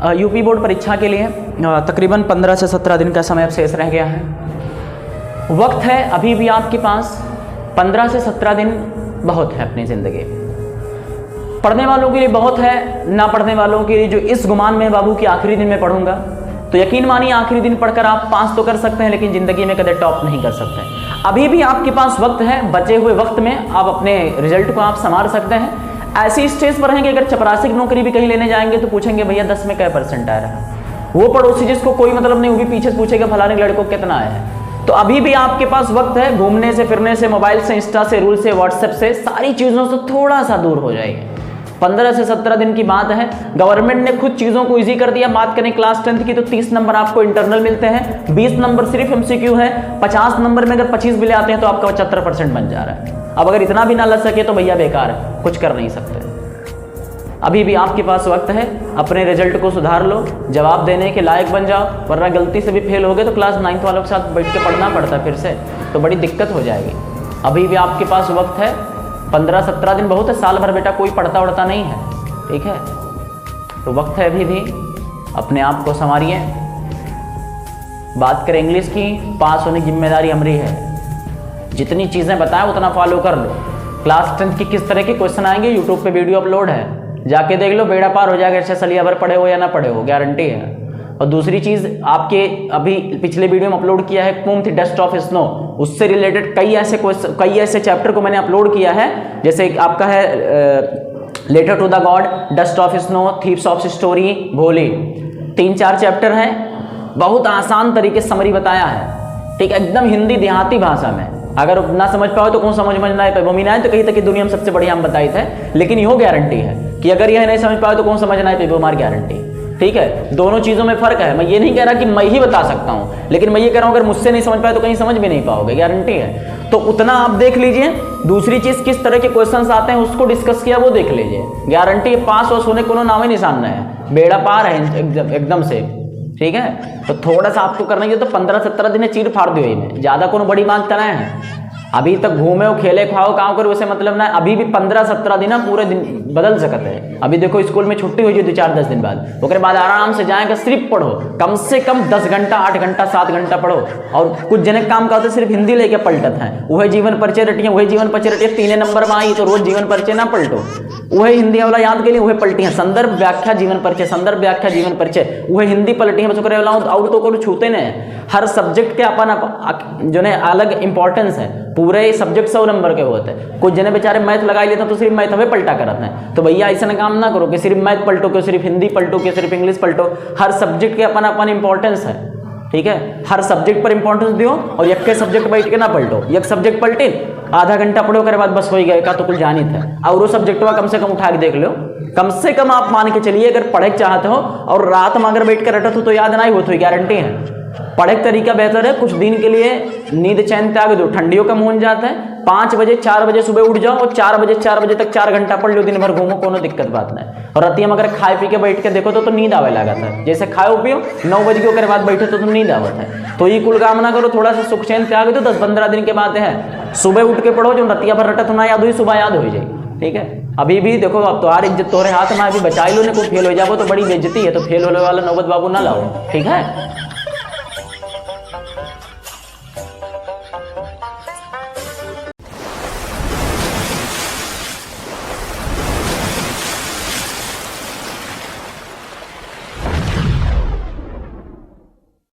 UP board परीक्षा के लिए तकरीबन 15 से 17 दिन का समय अब शेष रह गया है। वक्त है अभी भी आपके पास, 15 से 17 दिन बहुत है अपनी ज़िंदगी। पढ़ने वालों के लिए बहुत है, ना पढ़ने वालों के लिए जो इस गुमान में बाबू कि आखिरी दिन में पढ़ूंगा, तो यकीन मानिए आखिरी दिन पढ़कर आप पास तो कर सकते हैं, लेकिन ज़िंदगी में कदे टॉप नहीं कर सकते। अभी भी आपके पास वक्त है, बचे हुए वक्त में आप अपने रिजल्ट को आप संवार सकते हैं। ऐसी स्टेज पर हैं कि अगर चपरासी की नौकरी भी कहीं लेने जाएंगे तो पूछेंगे भैया 10 में क्या % आया है। वो पड़ोसी जिसको कोई मतलब नहीं, वो भी पीछे पूछेगा फलाने लड़कों कितना आया है। तो अभी भी आपके पास वक्त है, घूमने से, फिरने से, मोबाइल से, इंस्टा से, रूल से, व्हाट्सएप से, सारी चीज़ों से थोड़ा सा दूर हो जाइए। 15 से 17 दिन की बात है। गवर्नमेंट ने खुद चीज़ों को इजी कर दिया। बात करें क्लास 10th की तो 30 नंबर आपको इंटरनल मिलते हैं, 20 नंबर सिर्फ MCQ है, 50 नंबर में अगर 25 भी ले आते हैं तो आपका 75% बन जा रहा है। अब अगर इतना भी ना लग सके तो भैया बेकार है, कुछ कर नहीं सकते। अभी भी आपके पास वक्त है, अपने रिजल्ट को सुधार लो, जवाब देने के लायक बन जाओ, वरना गलती से भी फेल हो गए तो क्लास 9th वालों के साथ बैठ के पढ़ना पड़ता है फिर से, तो बड़ी दिक्कत हो जाएगी। अभी भी आपके पास वक्त है, 15-17 दिन बहुत है, साल भर बेटा कोई पढ़ता उड़ता नहीं है, ठीक है। तो वक्त है अभी भी, अपने आप को संवारिए। बात करें इंग्लिश की, पास होने की जिम्मेदारी हमारी है। जितनी चीज़ें बताएं उतना फॉलो कर लो। क्लास 10th की किस तरह के क्वेश्चन आएंगे, यूट्यूब पे वीडियो अपलोड है, जाके देख लो, बेड़ा पार हो जाएगा। ऐसे सलिया भर पढ़े हो या ना पढ़े हो, गारंटी है। और दूसरी चीज़, आपके अभी पिछले वीडियो में अपलोड किया है पूम थी डस्ट ऑफ स्नो, उससे रिलेटेड कई ऐसे चैप्टर को मैंने अपलोड किया है। जैसे आपका है letter to the God, dust of snow, thief's of story, Bholi, 3-4 chapter हैं। बहुत आसान तरीके से समरी बताया है, ठीक है, एकदम हिंदी देहाती भाषा में। अगर ना समझ पाओ तो कौन समझना है, वो मीना है तो कहीं तक कि दुनिया में सबसे बढ़िया हम बताए थे। लेकिन यो गारंटी है कि अगर यह नहीं समझ पाओ तो कौन समझना है, तो हमारी गारंटी, ठीक है। दोनों चीज़ों में फ़र्क है। मैं ये नहीं कह रहा कि मैं ही बता सकता हूँ, लेकिन मैं ये कह रहा हूँ अगर मुझसे नहीं समझ पाए तो कहीं समझ भी नहीं पाओगे, गारंटी है। तो उतना आप देख लीजिए। दूसरी चीज़, किस तरह के क्वेश्चंस आते हैं उसको डिस्कस किया, वो देख लीजिए। गारंटी पास वास होने को नाम ही निशान है, बेड़ा पार है एकदम से, ठीक है। तो थोड़ा सा आपको करना है, तो 15-17 दिन चीर फाड़ दो में, ज़्यादा कोनो बड़ी बात करना है। अभी तक घूमे हो, खेले, खाओ, काम करो, वैसे मतलब ना। अभी भी 15-17 दिन पूरे दिन बदल सकते हैं। अभी देखो स्कूल में छुट्टी हुई 2-4-10 दिन बाद, उसके बाद आराम से जाएंगे, सिर्फ पढ़ो, कम से कम 10 घंटा, 8 घंटा, 7 घंटा पढ़ो। और कुछ जनक काम का होता है, सिर्फ हिंदी लेके पलटत हैं, वही जीवन परिचय रटिए, वही जीवन परिचय रटिए। 3 नंबर में आई तो रोज जीवन परिचय ना पलटो, वही हिंदी वाला याद के लिए वही पलटी है, संदर्भ व्याख्या जीवन परिचय, संदर्भ व्याख्या जीवन परिचय, वही हिंदी पलटी है। बच्चों करे और तो को छूते नहीं। हर सब्जेक्ट के अपन जो है अलग इंपॉर्टेंस है। पूरे सब्जेक्ट 100 नंबर के होते हैं। कुछ जने बेचारे मैथ लगा लेते हैं तो सिर्फ मैथ हमें पलटा करते हैं। तो भैया ऐसा काम ना करो कि सिर्फ मैथ पलटो, कि सिर्फ हिंदी पलटो, कि सिर्फ इंग्लिश पलटो। हर सब्जेक्ट के अपन इंपॉर्टेंस है, ठीक है। हर सब्जेक्ट पर इंपॉर्टेंस दियो और एक के सब्जेक्ट बैठ के ना पलटो। एक सब्जेक्ट पलटे, आधा घंटा पढ़ो, के बाद बस हो गया का तो कुछ जानी था। और वो सब्जेक्ट कम से कम उठा के देख लो। कम से कम आप मान के चलिए, अगर पढ़े चाहते हो और रात में अगर बैठ कर रटत हो तो याद ना ही हो, तो गारंटी है। पढ़े का तरीका बेहतर है, कुछ दिन के लिए नींद चैन त्याग दो, ठंडियों का मुंह जाता है। 5 बजे 4 बजे सुबह उठ जाओ और 4 बजे तक 4 घंटा पढ़ लो, दिन भर घूमो, कोनो दिक्कत बात नहीं। और रतिया में अगर खाए पी के बैठ के देखो तो नींद आवे लगा था। जैसे खाओ पियो 9 बजे के बाद बैठे तो नींद आवत है। तो ये कुल काम ना करो, थोड़ा सा सुख चैन त्याग दो। 10-15 दिन के बाद है, सुबह उठ के पढ़ो, जो रतिया भर रटत ना याद हुई, सुबह याद हो जाए, ठीक है। अभी भी देखो, अब तुम्हारी इज्जत तुम्हारे हाथ में, अभी बचा लो, ने कोई फेल हो जाओ तो बड़ी बेइज्जती है। तो फेल होने वाला नौबत बाबू ना लाओ, ठीक है।